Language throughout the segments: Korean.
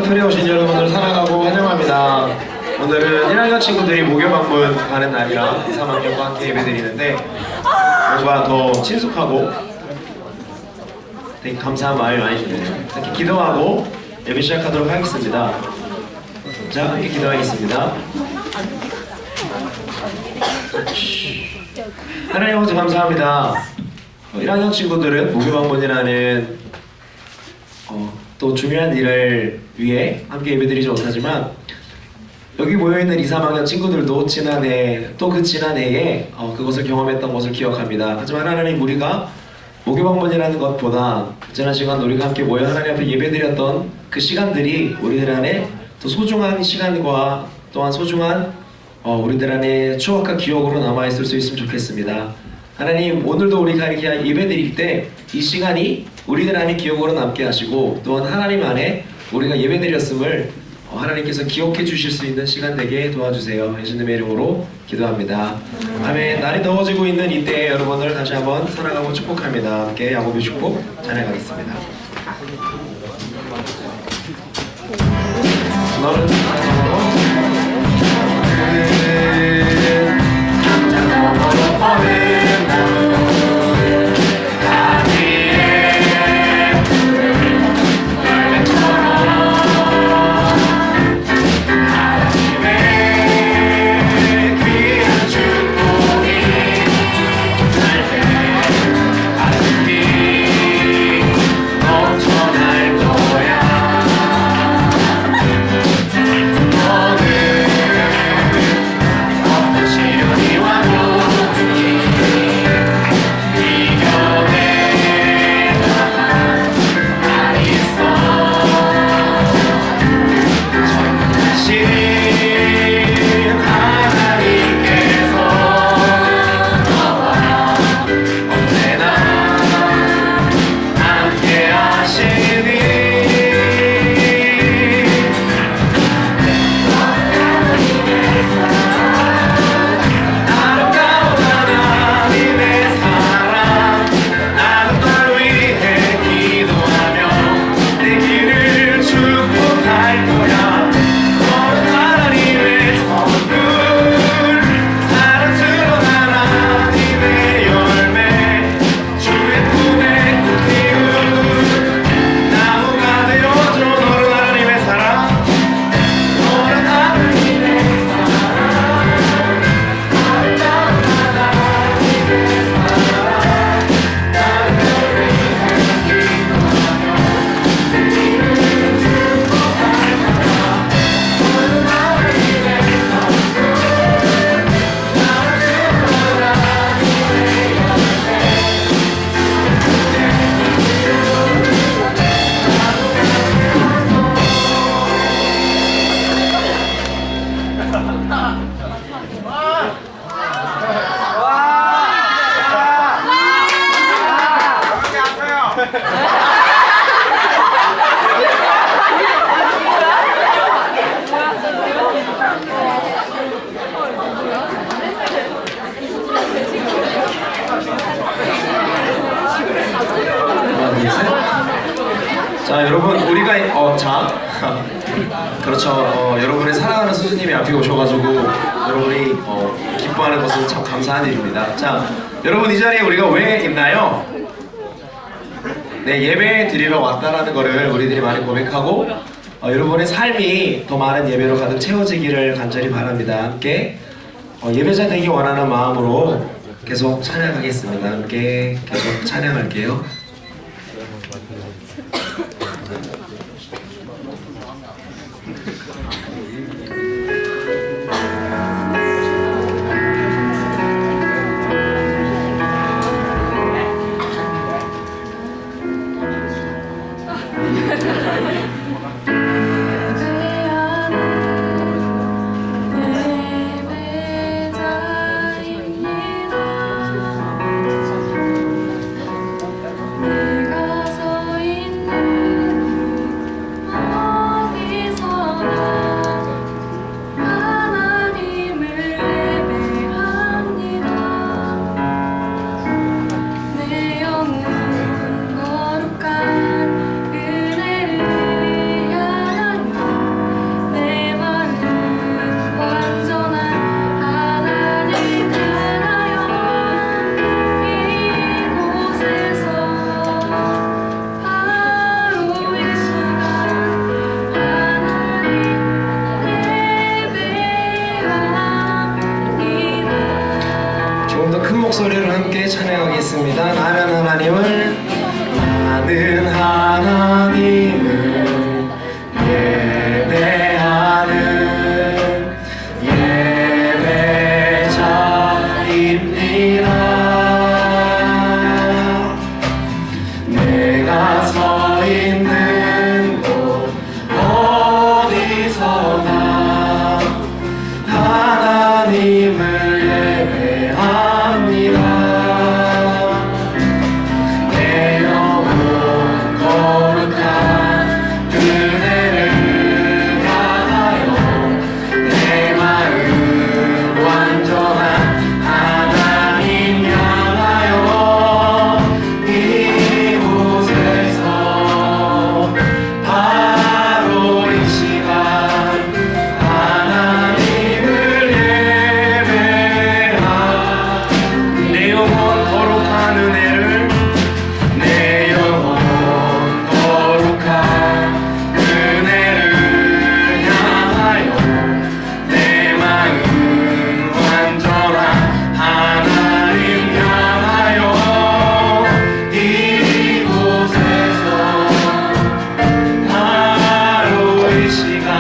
터널에 오신 여러분들 사랑하고 환영합니다. 오늘은 1학년 친구들이 목요 방문 가는 날이라 3학년과 함께 예배드리는데 뭔가 더 친숙하고 되게 감사한 마음이 많이 드네요. 이렇게 기도하고 예배 시작하도록 하겠습니다. 자, 함께 기도하겠습니다. 하나님 아버지 감사합니다. 1학년 친구들은 목요 방문이라는 또 중요한 일을 위해 함께 예배드리지 못하지만 여기 모여있는 2, 3학년 친구들도 지난해 또 그 지난해에 그것을 경험했던 것을 기억합니다. 하지만 하나님, 우리가 목요 방문이라는 것보다 지난 시간 우리가 함께 모여 하나님 앞에 예배드렸던 그 시간들이 우리들 안에 또 소중한 시간과 또한 소중한 우리들 안에 추억과 기억으로 남아있을 수 있으면 좋겠습니다. 하나님, 오늘도 우리가 이렇게 예배드릴 때 이 시간이 우리들 안에 기억으로 남게 하시고 또한 하나님 안에 우리가 예배드렸음을 하나님께서 기억해 주실 수 있는 시간 되게 도와주세요. 예수님의 이름으로 기도합니다. 아멘. 날이 더워지고 있는 이때에 여러분을 다시 한번 사랑하고 축복합니다. 함께 야곱의 축복 찬양하겠습니다. 너는 자, 여러분, 우리가 그렇죠. 여러분의 사랑하는 수수님이 앞에 오셔가지고 여러분이 기뻐하는 것은 참 감사한 일입니다. 자, 여러분, 이 자리에 우리가 왜 있나요? 네, 예배 드리러 왔다라는 거를 우리들이 많이 고백하고 여러분의 삶이 더 많은 예배로 가득 채워지기를 간절히 바랍니다. 함께 예배자 되기 원하는 마음으로 계속 찬양하겠습니다. 함께 계속 찬양할게요. 큰 목소리로 함께 찬양하겠습니다. 나는 하나님을 예배하는 예배자입니다. 내가 서 있는 곳 어디서나 하나님을 예배합니다. 내 영혼 거룩한 그대를 향하여 내 마음 완전한 하나님 향하여 이곳에서 바로 이 시간 하나님을 예배하 내 영혼 거룩한 은혜를 내 영혼 거룩한 은혜를 향하여 내 마음 완전한 하나님 향하여 이곳에서 바로 이 시간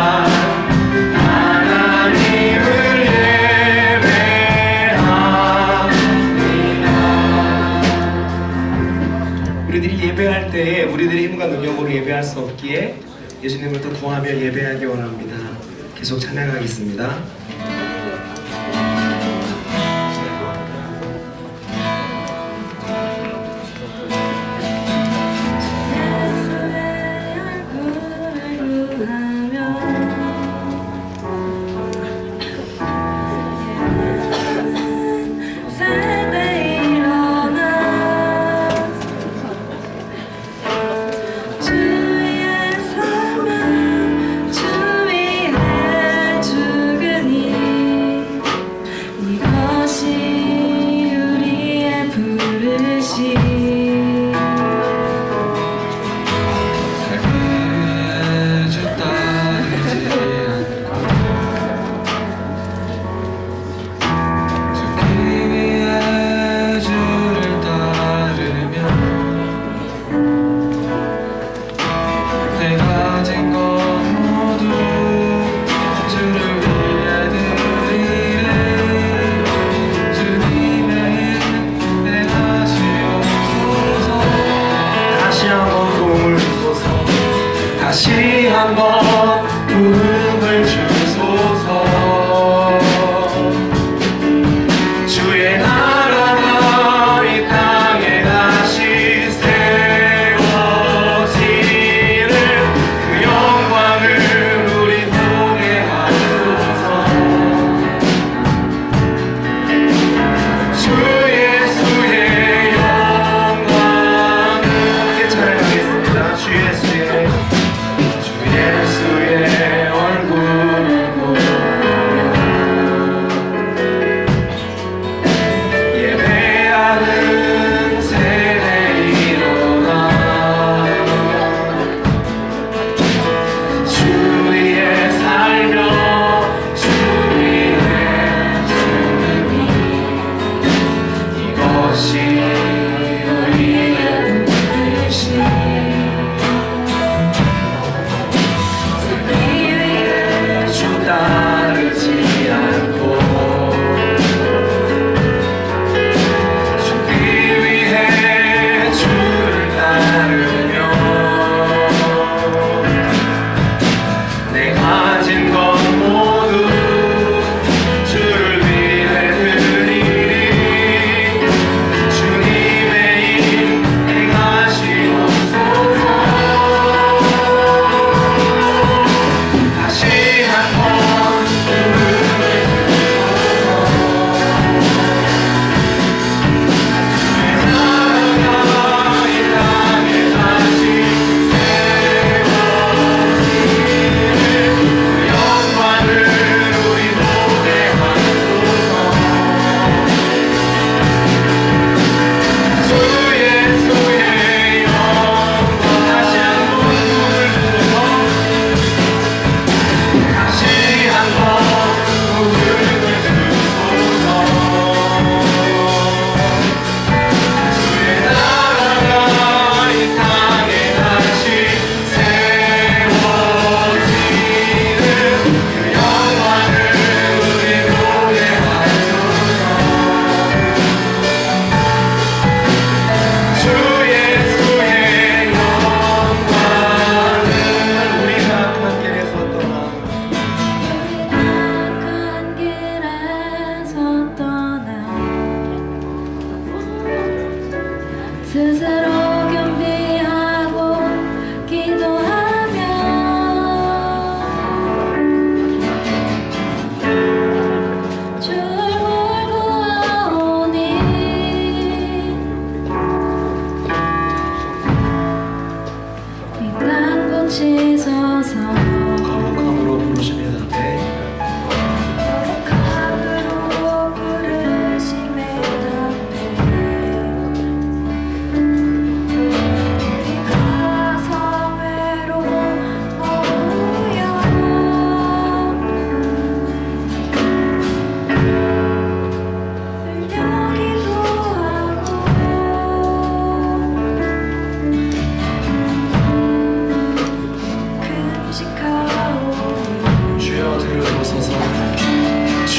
하나님을 예배합니다. 우리들이 예배할 때에 우리들의 힘과 능력으로 예배할 수 없기에 예수님을 더 구하며 예배하기 원합니다. 계속 찬양하겠습니다. 주의 삶은 주위에 죽으니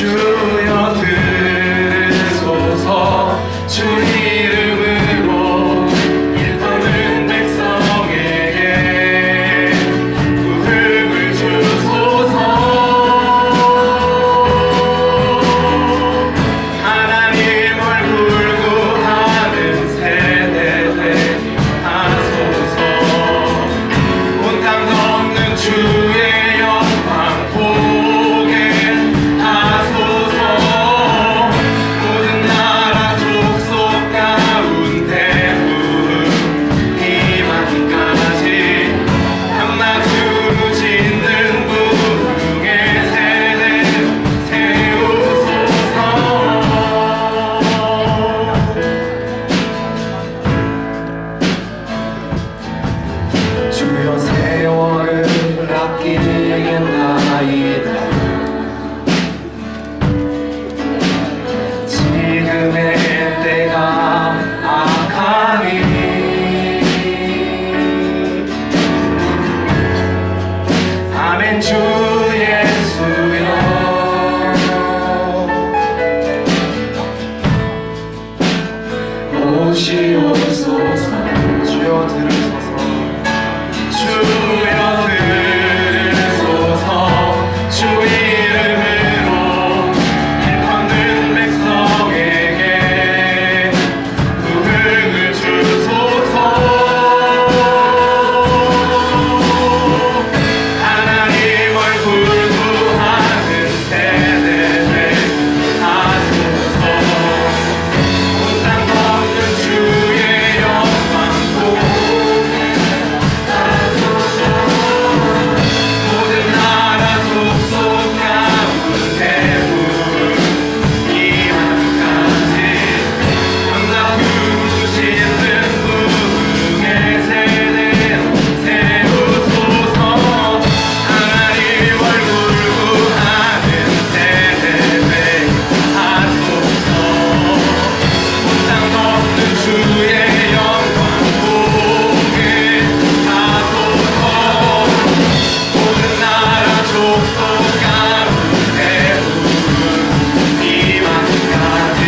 주여 들으소서. 주 이름으로 일떠는 백성에게 부흥을 주소서. 하나님 얼굴 구하는 세대 되게 하소서. 온 땅 덮는 주의 영광 보게 하소서. 모든 나라 족속 가운데 부흥 이만까지 밤낮 두루 짓는 부흥의 세대 세우소서. 주여 세월을 아끼겠나이다. 지금의 때가 악하니 아멘. 주 예수여 오시옵소서. 주여 들으소서. 주여 들으소서. 주 이름으로 일컫는 백성에게 부흥을 주소서. 하나님 얼굴 구하는 세대 되게 하소서. 온 땅 덮는 주의 영광 보게 하소서. 모든 나라 족속 가운데 부흥 이만까지 밤낮 두루 짓는 부흥의 세대 세우소서. 하나님 얼굴 구하는 세대 되게 하소서. 온 땅 덮는 주의 영광 보게 하소서. 모든 나라 족속 가운데 부흥 이만까지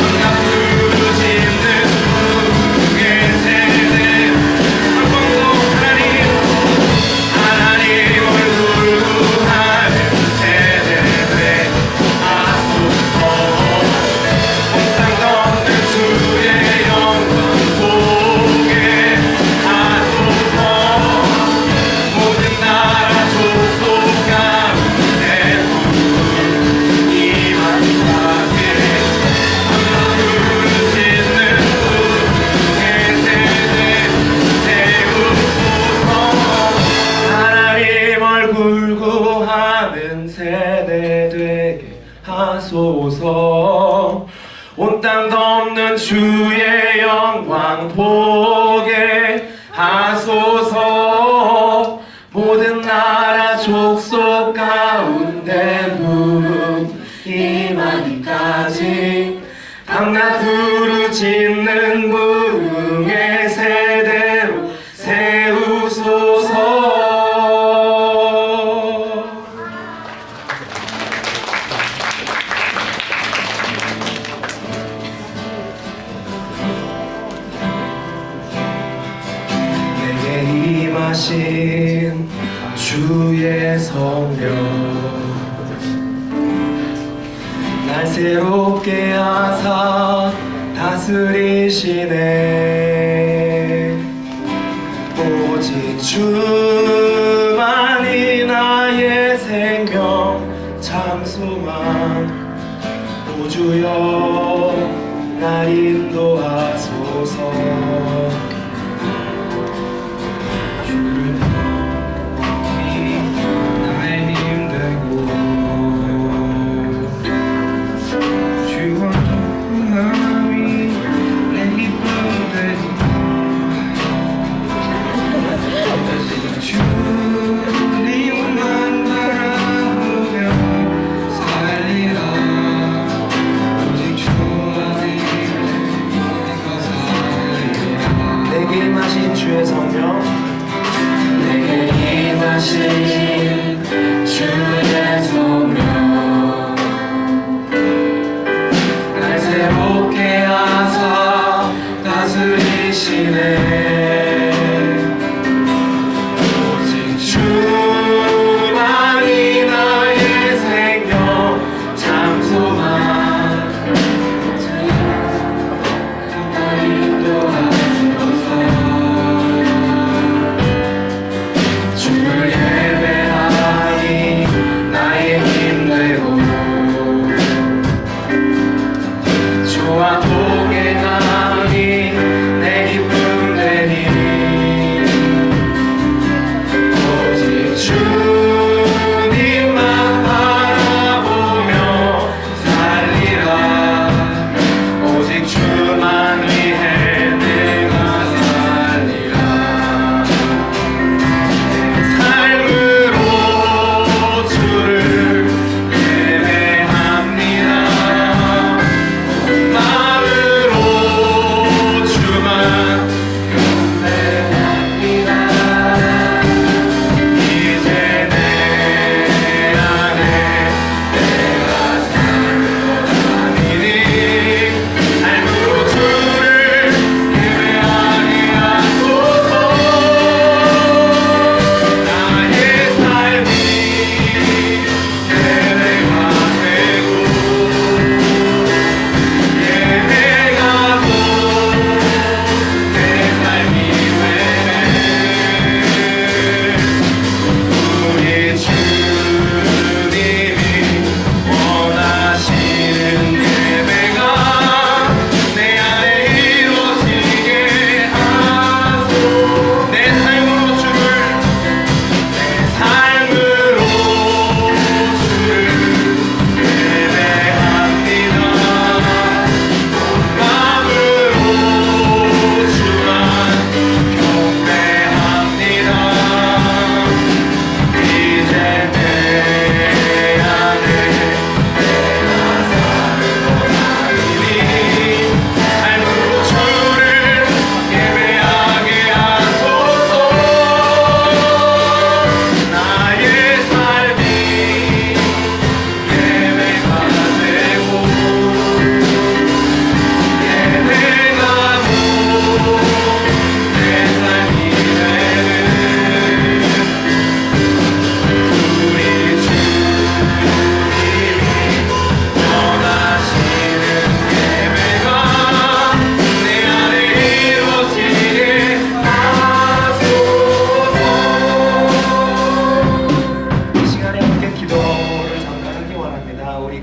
밤낮 두루 짓는 부흥의 세대 한번더 하나님 얼굴 구하는 세대 되게 하소서. 온 땅 덮는 주의 영광 보게 하소서. 모든 나라 족속 가운데 부흥 이만까지 밤낮 두루 짓는 부흥의 세대 세우소서. 하나님 얼굴 구하는 세대 되게 하소서. 온 땅 덮는 주의 영광 보게 하소서. 모든 나라 족속 가운데 부흥 이만까지 밤낮 두루 짓는 부흥의 세대로 세우소서. 내게 임하신 주의 성령 날 새롭게 하사 다스리시네. 오직 주만이 나의 생명 참 소망. 오 주여 날 인도하소서. 주를 나의 힘 되고 주와 동행함이 내 기쁨 되고 주님만 바라보며 살리라. 오직 주와 네 것을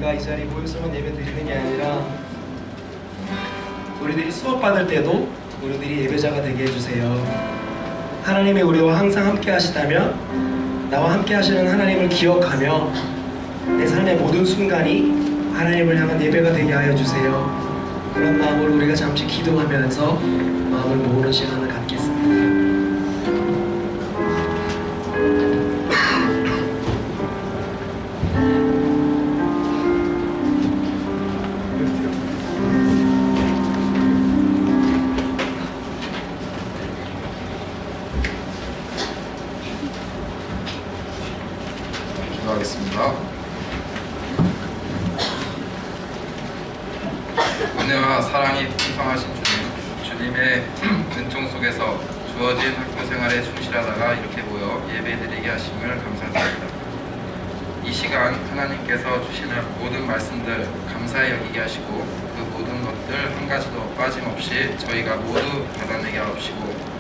우리가 이 자리에 모여서만 예배 드리는 게 아니라 우리들이 수업 받을 때도 우리들이 예배자가 되게 해주세요. 하나님이 우리와 항상 함께 하시다면 나와 함께 하시는 하나님을 기억하며 내 삶의 모든 순간이 하나님을 향한 예배가 되게 하여 주세요. 그런 마음으로 우리가 잠시 기도하면서 마음을 모으는 시간을 갖겠습니다. 기도하겠습니다. 은혜와 사랑이 풍성하신 주님의 은총 속에서 주어진 학교 생활에 충실하다가 이렇게 모여 예배드리게 하심을 감사드립니다. 이 시간 하나님께서 주시는 모든 말씀들 감사히 여기게 하시고 그 모든 것들 한 가지도 빠짐없이 저희가 모두 받아내게 하옵시고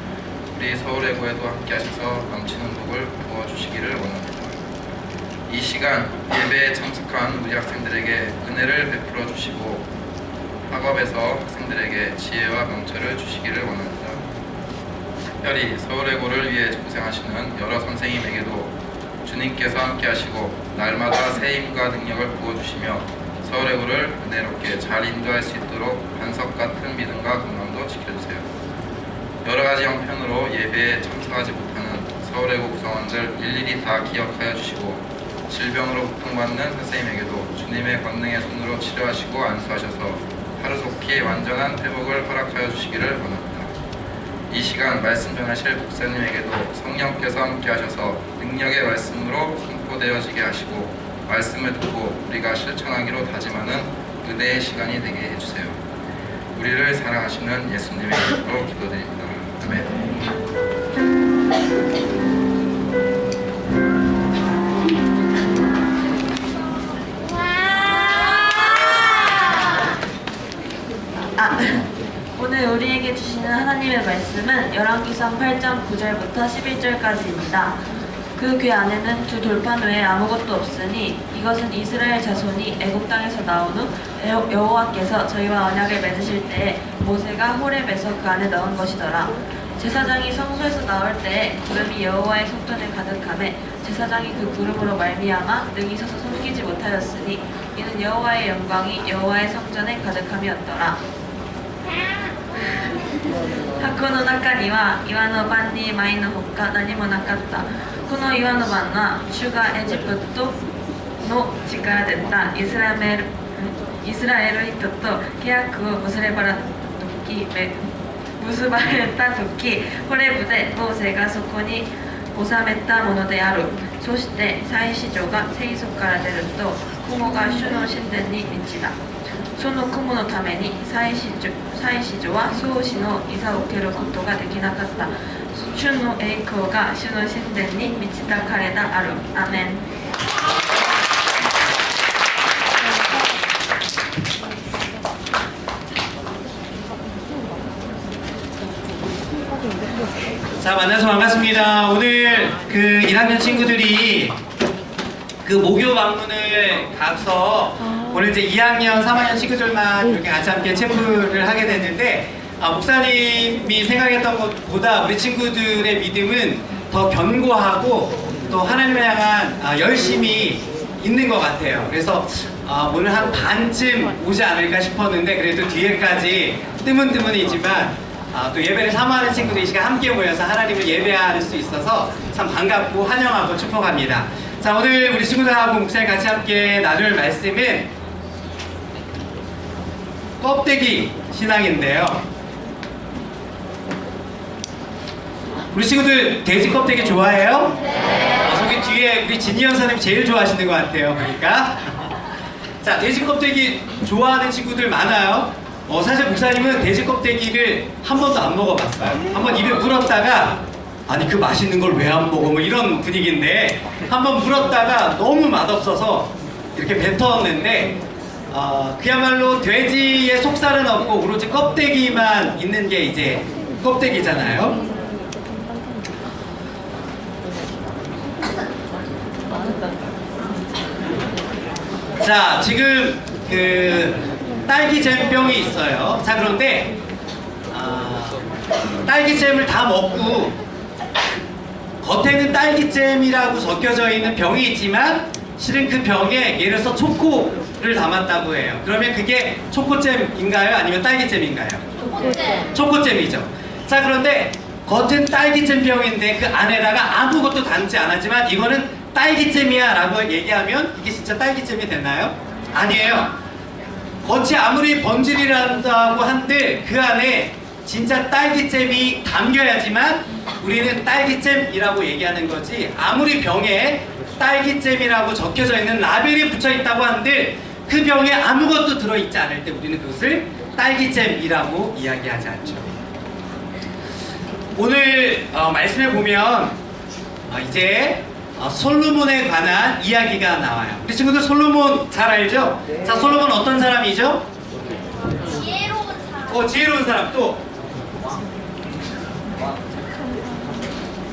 우리 서울의 고에도 함께 하셔서 넘치는 복을 부어주시기를 원합니다. 이 시간 예배에 참석한 우리 학생들에게 은혜를 베풀어 주시고 학업에서 학생들에게 지혜와 명철을 주시기를 원합니다. 특별히 서울의 고를 위해 고생하시는 여러 선생님에게도 주님께서 함께 하시고 날마다 새 힘과 능력을 부어주시며 서울의 고를 은혜롭게 잘 인도할 수 있도록 반석 같은 믿음과 건강도 지켜주세요. 여러 가지 형편으로 예배에 참석하지 못하는 서울의 고 구성원들 일일이 다 기억하여 주시고 질병으로 고통받는 선생님에게도 주님의 권능의 손으로 치료하시고 안수하셔서 하루속히 완전한 회복을 허락하여 주시기를 원합니다. 이 시간 말씀 전하실 목사님에게도 성령께서 함께 하셔서 능력의 말씀으로 선포되어지게 하시고 말씀을 듣고 우리가 실천하기로 다짐하는 은혜의 시간이 되게 해주세요. 우리를 사랑하시는 예수님의 이름으로 기도드립니다. 아멘. 오늘 우리에게 주시는 하나님의 말씀은 열왕기상 8장 9절부터 11절까지입니다. 그 궤 안에는 두 돌판 외에 아무것도 없으니 이것은 이스라엘 자손이 애굽 땅에서 나온 후 여호와께서 저희와 언약을 맺으실 때에 모세가 호렙에서 그 안에 넣은 것이더라. 제사장이 성소에서 나올 때에 구름이 여호와의 성전에 가득하매 제사장이 그 구름으로 말미암아 능히 서서 숨기지 못하였으니 이는 여호와의 영광이 여호와의 성전에 가득함이었더라. 箱の中には岩の盤に舞のほか何もなかった。この岩の盤は主がエジプトの地から出たイスラエル人と契約を結ばれた時ホレブでモーセがそこに収めたものである。そして祭司長が聖所から出ると雲が主の神殿に満ちた。その雲のために祭司長は創始のいざを受けることができなかった。主の栄光が主の神殿に満ちた彼らある。アメン。 자, 만나서 반갑습니다. 오늘 그 1학년 친구들이 그 목요 방문을 가서 오늘 이제 2학년, 3학년 친구들만 이렇게 같이 함께 체프를 하게 됐는데 목사님이 생각했던 것보다 우리 친구들의 믿음은 더 견고하고 또 하나님을 향한 열심이 있는 것 같아요. 그래서 오늘 한 반쯤 오지 않을까 싶었는데 그래도 뒤에까지 뜨문뜨문이지만 또 예배를 사모하는 친구들이 이 시간 함께 모여서 하나님을 예배할 수 있어서 참 반갑고 환영하고 축복합니다. 자, 오늘 우리 친구들하고 목사님 같이 함께 나눌 말씀은 껍데기 신앙인데요. 우리 친구들 돼지 껍데기 좋아해요? 네. 저기 뒤에 우리 진희 연사님 제일 좋아하시는 것 같아요. 그러니까 자, 돼지 껍데기 좋아하는 친구들 많아요. 사실 목사님은 돼지 껍데기를 한 번도 안 먹어봤어요. 한번 입에 물었다가 아니 그 맛있는 걸 왜 안 먹어 뭐 이런 분위기인데 한번 물었다가 너무 맛없어서 이렇게 뱉었는데 그야말로 돼지의 속살은 없고 오로지 껍데기만 있는 게 이제 껍데기잖아요. 자, 지금 그 딸기잼병이 있어요. 자, 그런데 딸기잼을 다 먹고 겉에는 딸기잼이라고 적혀져 있는 병이 있지만 실은 그 병에 예를 들어서 초코를 담았다고 해요. 그러면 그게 초코잼인가요? 아니면 딸기잼인가요? 초코잼이죠. 자, 그런데 겉은 딸기잼병인데 그 안에다가 아무것도 담지 않았지만 이거는 딸기잼이야 라고 얘기하면 이게 진짜 딸기잼이 됐나요? 아니에요. 겉이 아무리 번질이란다고 한들 그 안에 진짜 딸기잼이 담겨야지만 우리는 딸기잼이라고 얘기하는 거지, 아무리 병에 딸기잼이라고 적혀져 있는 라벨이 붙여 있다고 한들 그 병에 아무것도 들어있지 않을 때 우리는 그것을 딸기잼이라고 이야기하지 않죠. 오늘 말씀해 보면 이제 솔로몬에 관한 이야기가 나와요. 우리 친구들 솔로몬 잘 알죠? 자, 솔로몬 어떤 사람이죠? 지혜로운 사람. 지혜로운 사람. 또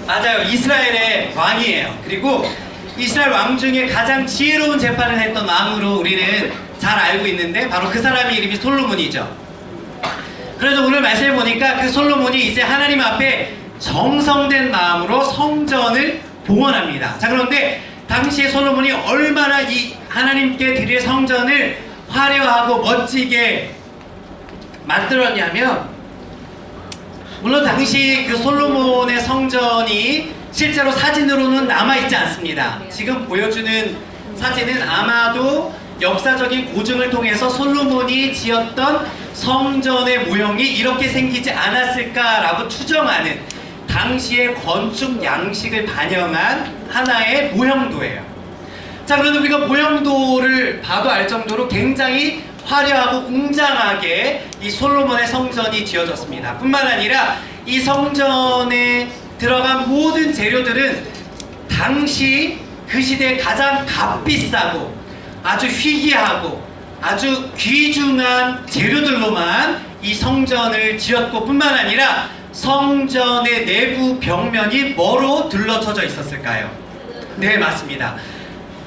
맞아요, 이스라엘의 왕이에요. 그리고 이스라엘 왕 중에 가장 지혜로운 재판을 했던 왕으로 우리는 잘 알고 있는데 바로 그 사람이 이름이 솔로몬이죠. 그래서 오늘 말씀해 보니까 그 솔로몬이 이제 하나님 앞에 정성된 마음으로 성전을 봉헌합니다. 자, 그런데 당시에 솔로몬이 얼마나 이 하나님께 드릴 성전을 화려하고 멋지게 만들었냐면, 물론 당시 그 솔로몬의 성전이 실제로 사진으로는 남아있지 않습니다. 지금 보여주는 사진은 아마도 역사적인 고증을 통해서 솔로몬이 지었던 성전의 모형이 이렇게 생기지 않았을까라고 추정하는 당시의 건축 양식을 반영한 하나의 모형도예요. 자, 그런데 우리가 모형도를 봐도 알 정도로 굉장히 화려하고 웅장하게 이 솔로몬의 성전이 지어졌습니다. 뿐만 아니라 이 성전에 들어간 모든 재료들은 당시 그 시대에 가장 값비싸고 아주 희귀하고 아주 귀중한 재료들로만 이 성전을 지었고, 뿐만 아니라 성전의 내부 벽면이 뭐로 둘러쳐져 있었을까요? 네, 맞습니다.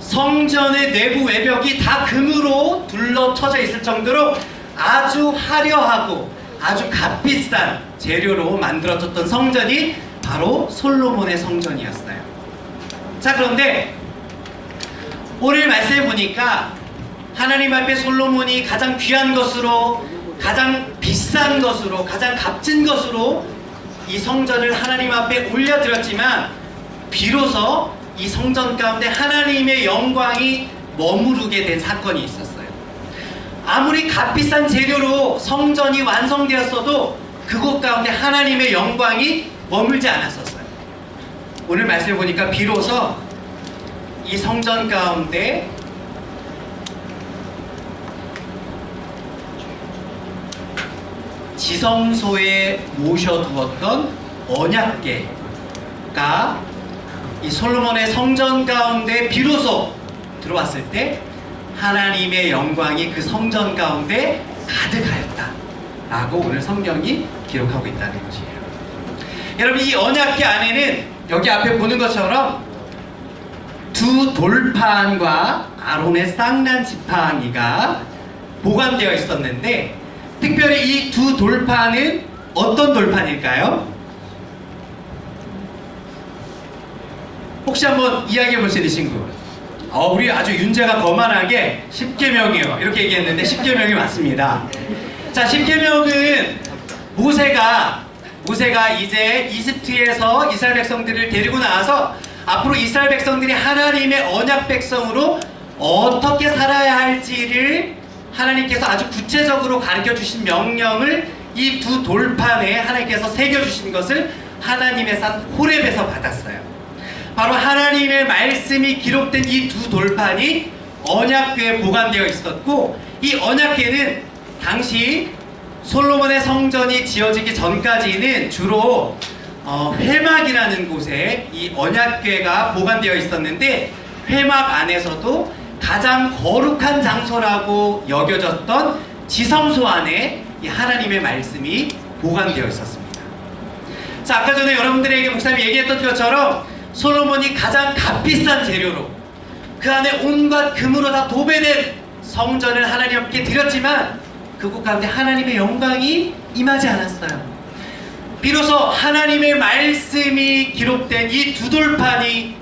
성전의 내부 외벽이 다 금으로 둘러쳐져 있을 정도로 아주 화려하고 아주 값비싼 재료로 만들어졌던 성전이 바로 솔로몬의 성전이었어요. 자, 그런데 오늘 말씀해 보니까 하나님 앞에 솔로몬이 가장 귀한 것으로, 가장 비싼 것으로, 가장 값진 것으로 이 성전을 하나님 앞에 올려드렸지만 비로소 이 성전 가운데 하나님의 영광이 머무르게 된 사건이 있었어요. 아무리 값비싼 재료로 성전이 완성되었어도 그곳 가운데 하나님의 영광이 머물지 않았었어요. 오늘 말씀을 보니까 비로소 이 성전 가운데 지성소에 모셔두었던 언약궤가 이 솔로몬의 성전 가운데 비로소 들어왔을 때 하나님의 영광이 그 성전 가운데 가득하였다 라고 오늘 성경이 기록하고 있다는 것이에요. 여러분, 이 언약궤 안에는 여기 앞에 보는 것처럼 두 돌판과 아론의 쌍난 지팡이가 보관되어 있었는데, 특별히 이 두 돌판은 어떤 돌판일까요? 혹시 한번 이야기해 볼 수 있는 친구? 우리 아주 윤재가 거만하게 10계명이요 이렇게 얘기했는데 10계명이 맞습니다. 자, 10계명은 모세가 이제 이집트에서 이스라엘 백성들을 데리고 나와서 앞으로 이스라엘 백성들이 하나님의 언약 백성으로 어떻게 살아야 할지를 하나님께서 아주 구체적으로 가르쳐 주신 명령을 이 두 돌판에 하나님께서 새겨 주신 것을 하나님의 산 호렙에서 받았어요. 바로 하나님의 말씀이 기록된 이 두 돌판이 언약궤에 보관되어 있었고, 이 언약궤는 당시 솔로몬의 성전이 지어지기 전까지는 주로 회막이라는 곳에 이 언약궤가 보관되어 있었는데, 회막 안에서도 가장 거룩한 장소라고 여겨졌던 지성소 안에 이 하나님의 말씀이 보관되어 있었습니다. 자, 아까 전에 여러분들에게 목사님이 얘기했던 것처럼 솔로몬이 가장 값비싼 재료로, 그 안에 온갖 금으로 다 도배된 성전을 하나님께 드렸지만 그곳 가운데 하나님의 영광이 임하지 않았어요. 비로소 하나님의 말씀이 기록된 이 두 돌판이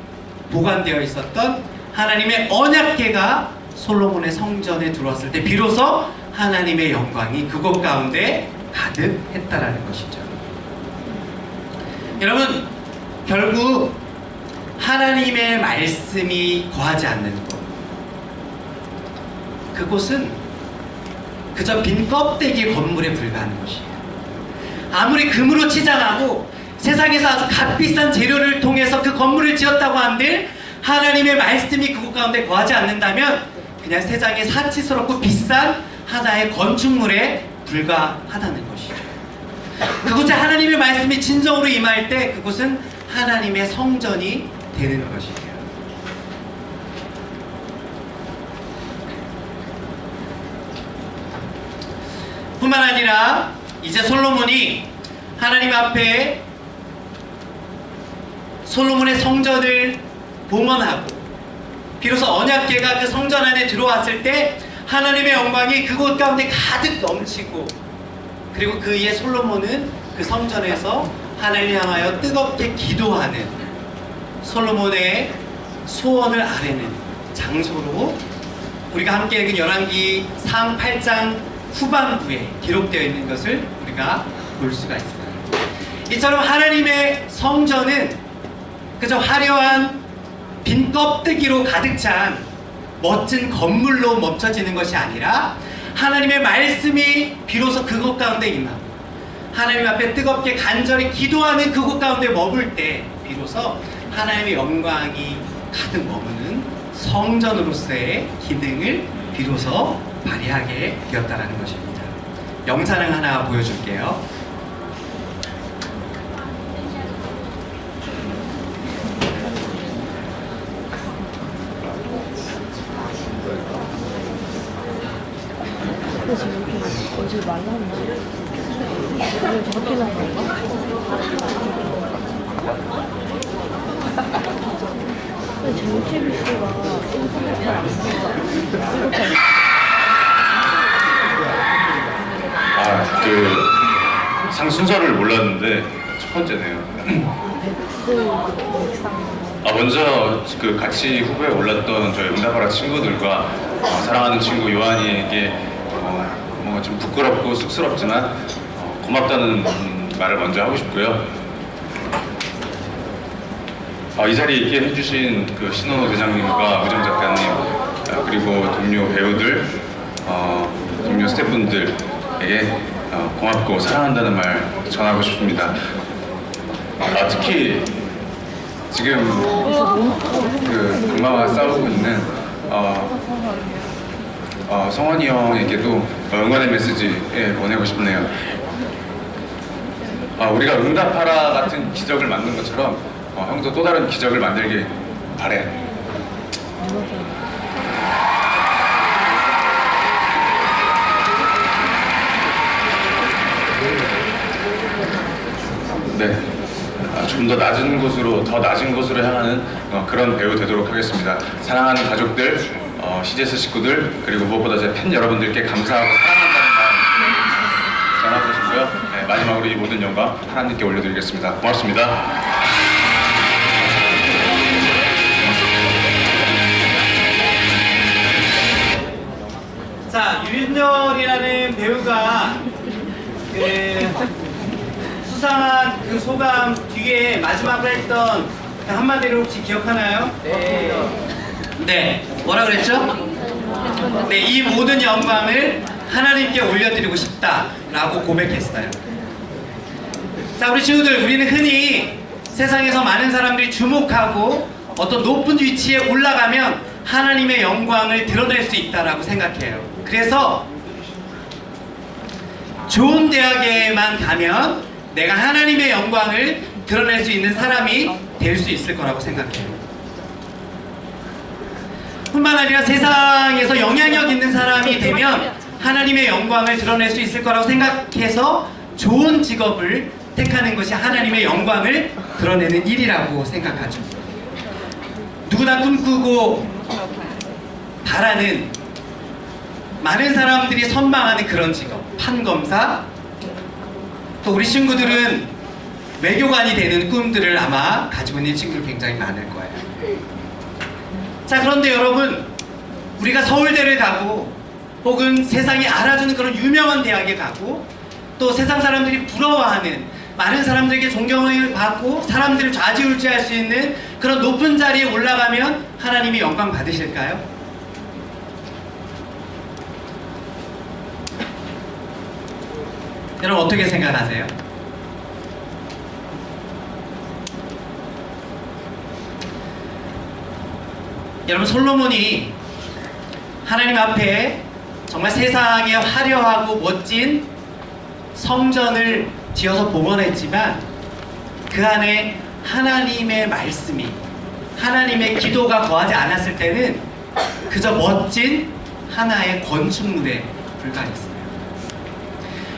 보관되어 있었던 하나님의 언약궤가 솔로몬의 성전에 들어왔을 때 비로소 하나님의 영광이 그곳 가운데 가득했다라는 것이죠. 여러분, 결국 하나님의 말씀이 거하지 않는 곳, 그곳은 그저 빈 껍데기 건물에 불과한 것이에요. 아무리 금으로 치장하고 세상에서 아주 값비싼 재료를 통해서 그 건물을 지었다고 한들 하나님의 말씀이 그곳 가운데 거하지 않는다면 그냥 세상에 사치스럽고 비싼 하나의 건축물에 불과하다는 것이죠. 그곳에 하나님의 말씀이 진정으로 임할 때 그곳은 하나님의 성전이 되는 것이에요. 뿐만 아니라 이제 솔로몬이 하나님 앞에 솔로몬의 성전을 봉헌하고 비로소 언약궤가 그 성전 안에 들어왔을 때 하나님의 영광이 그곳 가운데 가득 넘치고, 그리고 그 이에 솔로몬은 그 성전에서 하나님을 향하여 뜨겁게 기도하는 솔로몬의 소원을 아뢰는 장소로 우리가 함께 읽은 열왕기상 8장 후반부에 기록되어 있는 것을 우리가 볼 수가 있어요. 이처럼 하나님의 성전은 그저 화려한 빈 껍데기로 가득 찬 멋진 건물로 멈춰지는 것이 아니라 하나님의 말씀이 비로소 그곳 가운데 임하고 하나님 앞에 뜨겁게 간절히 기도하는 그곳 가운데 머물 때 비로소 하나님의 영광이 가득 머무는 성전으로서의 기능을 비로소 발휘하게 되었다는 것입니다. 영상을 하나 보여줄게요. 어제 말랐나? 왜 저렇게 나온 건가? JTBC가 인터넷 잘안 된다. 이렇게 상 순서를 몰랐는데 첫 번째네요. 먼저 같이 후보에 올랐던 저희 응답하라 친구들과 사랑하는 친구 요한이에게 뭔가 좀 부끄럽고 쑥스럽지만 고맙다는 말을 먼저 하고 싶고요. 이 자리에 있게 해주신 그 신원호 대장님과 우정 작가님, 그리고 동료 배우들, 동료 스태프분들에게 고맙고 사랑한다는 말 전하고 싶습니다. 특히 지금 그 악마와 싸우고 있는 성원이 형에게도 응원의 메시지 보내고 싶네요. 우리가 응답하라 같은 기적을 만든 것처럼 형도 또 다른 기적을 만들길 바래. 네, 좀 더 낮은 곳으로, 더 낮은 곳으로 향하는 그런 배우 되도록 하겠습니다. 사랑하는 가족들, CGS 식구들, 그리고 무엇보다 제 팬 여러분들께 감사하고 사랑한다는 마음 전하고 싶고요. 네, 마지막으로 이 모든 영광 하나님께 올려드리겠습니다. 고맙습니다. 자, 유인열이라는 배우가 수상한 그 소감 뒤에 마지막으로 했던 그 한마디를 혹시 기억하나요? 네. 뭐라 그랬죠? 네, 이 모든 영광을 하나님께 올려드리고 싶다라고 고백했어요. 자, 우리 친구들, 우리는 흔히 세상에서 많은 사람들이 주목하고 어떤 높은 위치에 올라가면 하나님의 영광을 드러낼 수 있다라고 생각해요. 그래서 좋은 대학에만 가면 내가 하나님의 영광을 드러낼 수 있는 사람이 될 수 있을 거라고 생각해요. 뿐만 아니라 세상에서 영향력 있는 사람이 되면 하나님의 영광을 드러낼 수 있을 거라고 생각해서 좋은 직업을 택하는 것이 하나님의 영광을 드러내는 일이라고 생각하죠. 누구나 꿈꾸고 바라는, 많은 사람들이 선망하는 그런 직업, 판검사. 또 우리 친구들은 외교관이 되는 꿈들을 아마 가지고 있는 친구들 굉장히 많을 거예요. 자, 그런데 여러분, 우리가 서울대를 가고 혹은 세상이 알아주는 그런 유명한 대학에 가고 또 세상 사람들이 부러워하는, 많은 사람들에게 존경을 받고 사람들을 좌지우지할 수 있는 그런 높은 자리에 올라가면 하나님이 영광 받으실까요? 여러분 어떻게 생각하세요? 여러분, 솔로몬이 하나님 앞에 정말 세상에 화려하고 멋진 성전을 지어서 봉헌했지만 그 안에 하나님의 말씀이, 하나님의 기도가 거하지 않았을 때는 그저 멋진 하나의 건축물에 불과했어요.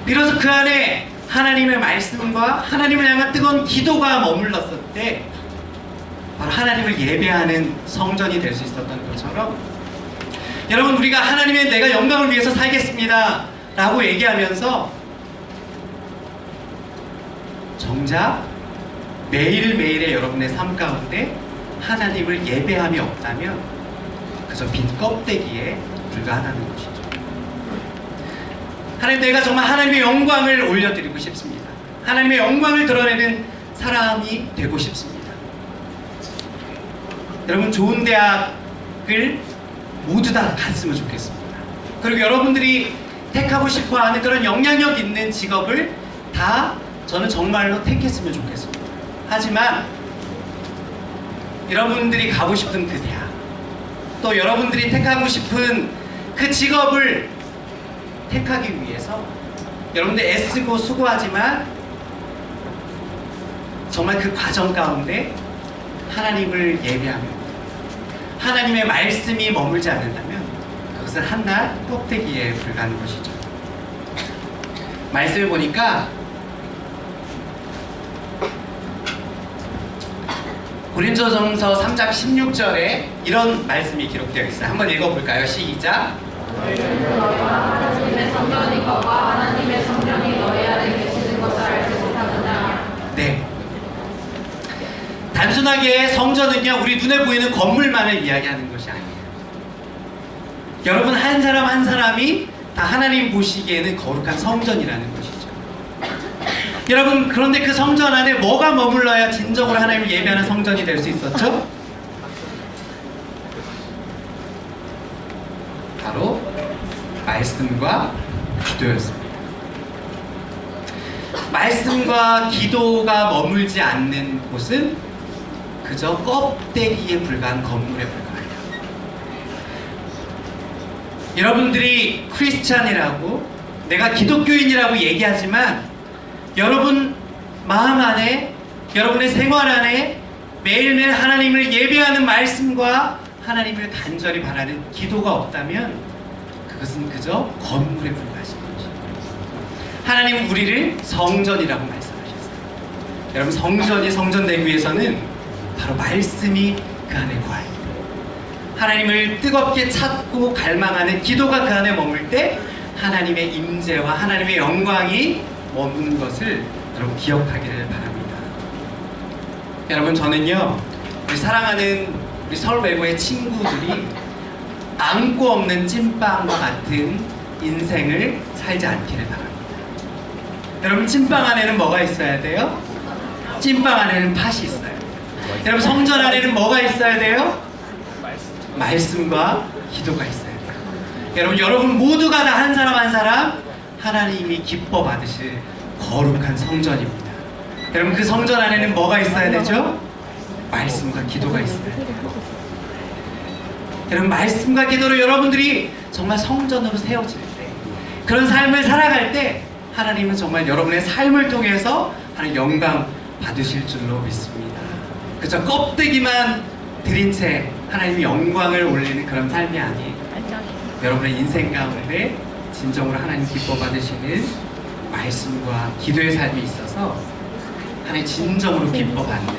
비로소 그 안에 하나님의 말씀과 하나님을 향한 뜨거운 기도가 머물렀을 때 바로 하나님을 예배하는 성전이 될 수 있었던 것처럼, 여러분, 우리가 하나님의 내가 영광을 위해서 살겠습니다 라고 얘기하면서 정작 매일매일의 여러분의 삶 가운데 하나님을 예배함이 없다면 그저 빈 껍데기에 불과하다는 것이죠. 하나님, 내가 정말 하나님의 영광을 올려드리고 싶습니다. 하나님의 영광을 드러내는 사람이 되고 싶습니다. 여러분, 좋은 대학을 모두 다 갔으면 좋겠습니다. 그리고 여러분들이 택하고 싶어하는 그런 영향력 있는 직업을 다 저는 정말로 택했으면 좋겠습니다. 하지만 여러분들이 가고 싶은 그 대학, 또 여러분들이 택하고 싶은 그 직업을 택하기 위해서 여러분들 애쓰고 수고하지만 정말 그 과정 가운데 하나님을 예배하며 하나님의 말씀이 머물지 않는다면 그것은 한낱 껍데기에 불과한 것이죠. 말씀을 보니까 고린도전서 3장 16절에 이런 말씀이 기록되어 있어요. 한번 읽어볼까요? 시작. 하나님의 성전이 거가 하나님의 성전이 너희 안에 계시는 것을 알지 못하느냐. 네. 단순하게 성전은요, 우리 눈에 보이는 건물만을 이야기하는 것이 아니에요. 여러분, 한 사람 한 사람이 다 하나님 보시기에는 거룩한 성전이라는 것이죠. 여러분, 그런데 그 성전 안에 뭐가 머물러야 진정으로 하나님을 예배하는 성전이 될 수 있었죠? 바로 말씀과 기도였습니다. 말씀과 기도가 머물지 않는 곳은 그저 껍데기에 불과한 건물에 불과해요. 여러분들이 크리스찬이라고, 내가 기독교인이라고 얘기하지만 여러분 마음 안에, 여러분의 생활 안에 매일매일 하나님을 예배하는 말씀과 하나님을 간절히 바라는 기도가 없다면 그것은 그저 건물에 불과하신 것이죠. 하나님은 우리를 성전이라고 말씀하셨어요. 여러분, 성전이 성전되기 위해서는 바로 말씀이 그 안에 거해요. 하나님을 뜨겁게 찾고 갈망하는 기도가 그 안에 머물 때 하나님의 임재와 하나님의 영광이 머무는 것을 여러분 기억하기를 바랍니다. 여러분, 저는요, 우리 사랑하는 우리 서울 외고의 친구들이 안고 없는 찐빵과 같은 인생을 살지 않기를 바랍니다. 여러분, 찐빵 안에는 뭐가 있어야 돼요? 찐빵 안에는 팥이 있어요. 여러분, 성전 안에는 뭐가 있어야 돼요? 말씀과 기도가 있어야 돼요. 여러분 모두가 다 한 사람 한 사람 하나님이 기뻐 받으실 거룩한 성전입니다. 여러분, 그 성전 안에는 뭐가 있어야 되죠? 말씀과 기도가 있어야 돼요. 여러분, 말씀과 기도로 여러분들이 정말 성전으로 세워질 때, 그런 삶을 살아갈 때 하나님은 정말 여러분의 삶을 통해서 하나님 영광 받으실 줄로 믿습니다. 그저 껍데기만 들인 채 하나님의 영광을 올리는 그런 삶이 아닌 여러분의 인생 가운데 진정으로 하나님 기뻐 받으시는 말씀과 기도의 삶이 있어서 하나님 진정으로 기뻐 받는,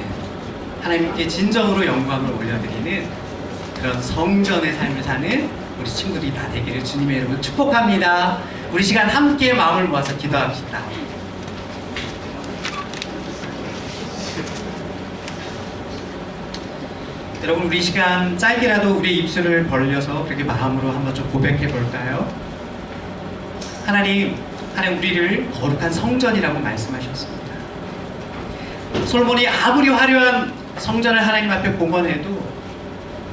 하나님께 진정으로 영광을 올려드리는 그런 성전의 삶을 사는 우리 친구들이 다 되기를 주님의 이름으로 축복합니다. 우리 시간 함께 마음을 모아서 기도합시다. 여러분, 우리 시간 짧게라도 우리 입술을 벌려서 그렇게 마음으로 한번 좀 고백해 볼까요? 하나님 우리를 거룩한 성전이라고 말씀하셨습니다. 솔몬이 아무리 화려한 성전을 하나님 앞에 봉헌해도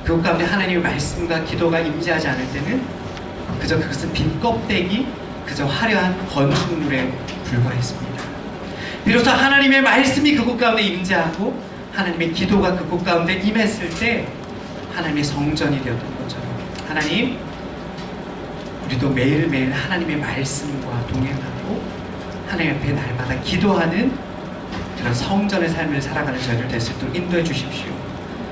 그 가운데 하나님의 말씀과 기도가 임재하지 않을 때는 그저 그것은 빈 껍데기, 그저 화려한 건축물에 불과했습니다. 비로소 하나님의 말씀이 그곳 가운데 임재하고 하나님의 기도가 그곳 가운데 임했을 때 하나님의 성전이 되었던 것처럼 하나님, 우리도 매일매일 하나님의 말씀과 동행하고 하나님 앞에 날마다 기도하는 그런 성전의 삶을 살아가는 저희들 될 수 있도록 인도해 주십시오.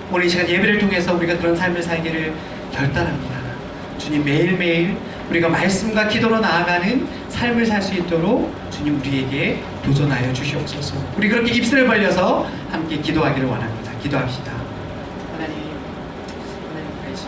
오늘 이 시간 예배를 통해서 우리가 그런 삶을 살기를 결단합니다. 주님, 매일매일 우리가 말씀과 기도로 나아가는 삶을 살 수 있도록 주님 우리에게 도전하여 주시옵소서. 우리 그렇게 입술을 벌려서 함께 기도하기를 원합니다. 기도합시다. 하나님 말씀,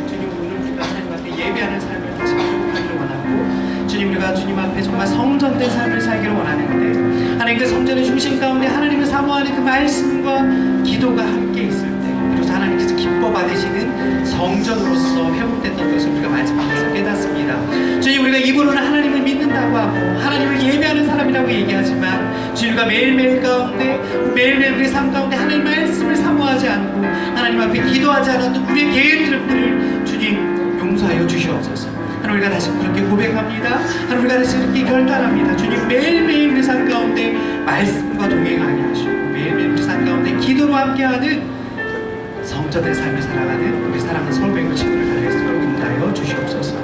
주님, 오늘 우리가 하나님 앞에 예배하는 삶을 다시 회복하기를 원하고, 주님, 우리가 주님 앞에 정말 성전된 삶을 살기를 원하는데 하나님 그 성전의 중심 가운데 하나님을 사모하는 그 말씀과 기도가 함께 있을 때 그래서 하나님께서 기뻐 받으시는 성전으로서 회복됐던 것을 우리가 말씀하면서 깨닫습니다. 주님, 우리가 입으로는 하나님을 믿는다고 하고 하나님을 예배하는 사람이라고 얘기하지만 주님, 우리가 매일매일 가운데 매일매일 우리의 삶 가운데 하나님 말씀을 사모하지 않고 하나님 앞에 기도하지 않았던 우리의 개인 이름들을 주님 용서하여 주시옵소서. 하나님, 우리가 다시 그렇게 고백합니다. 하나님, 우리가 다시 그렇게 결단합니다. 주님, 매일매일 우리 삶 가운데 말씀과 동행하게 하시고 매일매일 우리 삶 가운데 기도로 함께하는 성전의 삶을 살아가는 우리 사랑하는 서울뱅구 친구를 다할 수 있도록 인도하여 주시옵소서.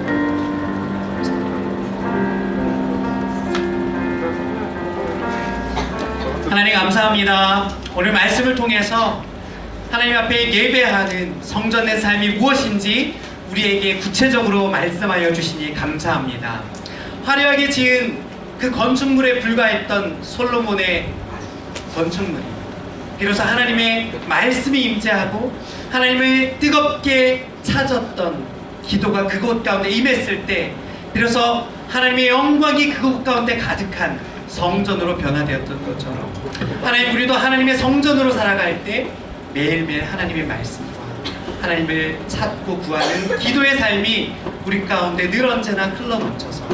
하나님, 감사합니다. 오늘 말씀을 통해서 하나님 앞에 예배하는 성전의 삶이 무엇인지 우리에게 구체적으로 말씀하여 주시니 감사합니다. 화려하게 지은 그 건축물에 불과했던 솔로몬의 건축물이 비로소 하나님의 말씀이 임재하고 하나님을 뜨겁게 찾았던 기도가 그곳 가운데 임했을 때 비로소 하나님의 영광이 그곳 가운데 가득한 성전으로 변화되었던 것처럼 하나님, 우리도 하나님의 성전으로 살아갈 때 매일매일 하나님의 말씀과 하나님을 찾고 구하는 기도의 삶이 우리 가운데 늘 언제나 흘러넘쳐서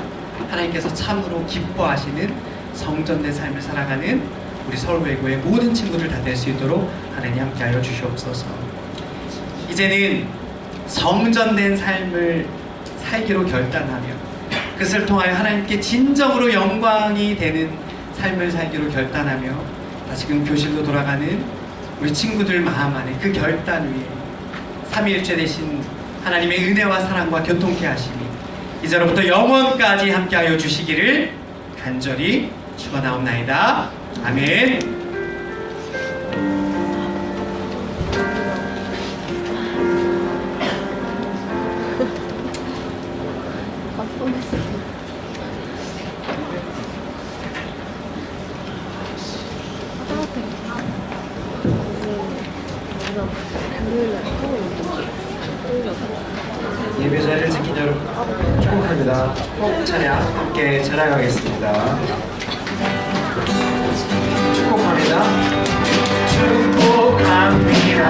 하나님께서 참으로 기뻐하시는 성전된 삶을 살아가는 우리 서울외고의 모든 친구들 다 될 수 있도록 하나님 함께하여 주시옵소서. 이제는 성전된 삶을 살기로 결단하며 그것을 통하여 하나님께 진정으로 영광이 되는 삶을 살기로 결단하며 다시금 교실로 돌아가는 우리 친구들 마음 안에 그 결단 위에 삼위일체 되신 하나님의 은혜와 사랑과 교통케 하심이 이제로부터 영원까지 함께하여 주시기를 간절히 축원하옵나이다. 아멘. 예배자를 지킨 여러분 축복합니다. 찬양 함께 찬양하겠습니다. 축복합니다. 축복합니다.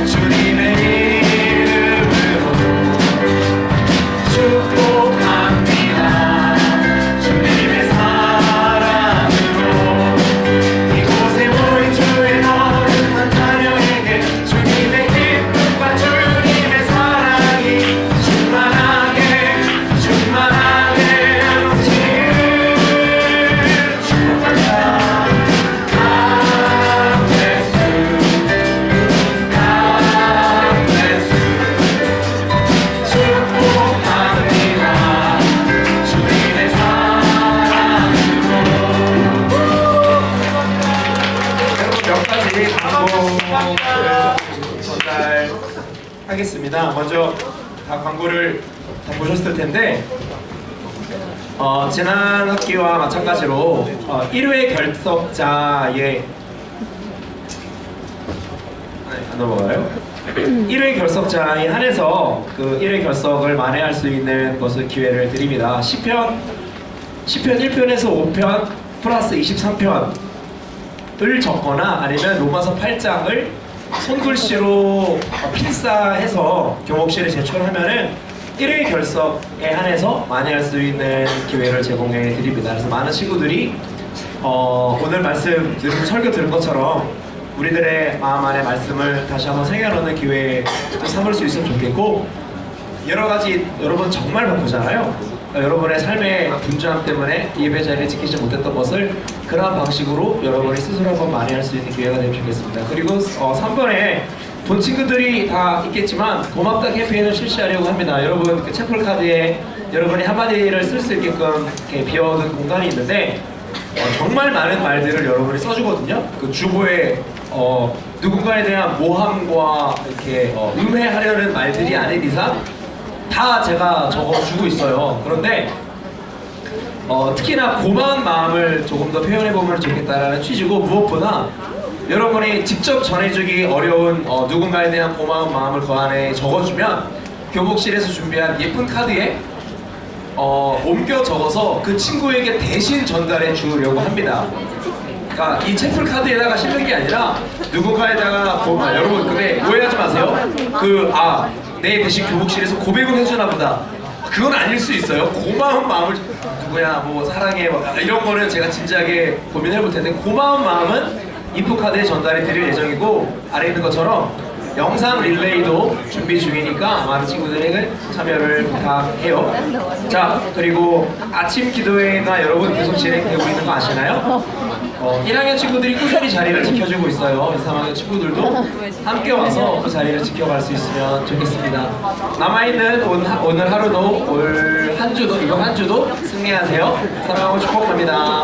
주님의 이름으로 축복합니다. 주님의 사랑으로 이곳에 모인 주의 거룩한 자녀에게 주님의 기쁨과 주님의 사랑이 충만하게 넘치는 축복합니다. 전달하겠습니다. 먼저 다 광고를 다 보셨을 텐데 지난 학기와 마찬가지로 1회 결석자의 안 넘어가요? 1회 결석장에 한해서 그 1회 결석을 만회할 수 있는 것을 기회를 드립니다. 10편 1편에서 5편 플러스 23편을 적거나 아니면 로마서 8장을 손글씨로 필사해서 교목실에 제출하면은 1회 결석에 한해서 만회할 수 있는 기회를 제공해 드립니다. 그래서 많은 친구들이 오늘 말씀 설교 들은 것처럼 우리들의 마음 안에 말씀을 다시 한번 새겨넣는 기회에 삼을 수 있으면 좋겠고, 여러 가지 여러분 정말 바쁘잖아요. 여러분의 삶의 분주함 때문에 예배 자리를 지키지 못했던 것을 그러한 방식으로 여러분이 스스로 한번 만회할 수 있는 기회가 되면 좋겠습니다. 그리고 3번에 본 친구들이 다 있겠지만 고맙다 캠페인을 실시하려고 합니다. 여러분 그 채플 카드에 여러분이 한마디를 쓸 수 있게끔 이렇게 비워둔 공간이 있는데 정말 많은 말들을 여러분이 써주거든요. 그 주보에 누군가에 대한 모함과 이렇게 음해하려는 말들이 아닌 이상 다 제가 적어주고 있어요. 그런데 특히나 고마운 마음을 조금 더 표현해보면 좋겠다라는 취지고, 무엇보다 여러분이 직접 전해주기 어려운 누군가에 대한 고마운 마음을 그 안에 적어주면 교목실에서 준비한 예쁜 카드에 옮겨 적어서 그 친구에게 대신 전달해 주려고 합니다. 그러니까 이 채플 카드에다가 실는 게 아니라 누군가에다가 여러분 근데 오해하지 마세요. 내 대신 교목실에서 고백을 해주나 보다. 그건 아닐 수 있어요. 고마운 마음을 누구야 뭐 사랑해 이런 거는 제가 진지하게 고민해 볼 텐데, 고마운 마음은 인풋카드에 전달해 드릴 예정이고, 아래 있는 것처럼 영상 릴레이도 준비 중이니까 많은 친구들에게 참여를 부탁해요. 자, 그리고 아침 기도회가 여러분 계속 진행되고 있는 거 아시나요? 1학년 친구들이 꾸준히 자리를 지켜주고 있어요. 3학년 친구들도 함께 와서 그 자리를 지켜갈 수 있으면 좋겠습니다. 남아있는 오늘 하루도 올 한 주도 이번 한 주도 승리하세요. 사랑하고 축복합니다.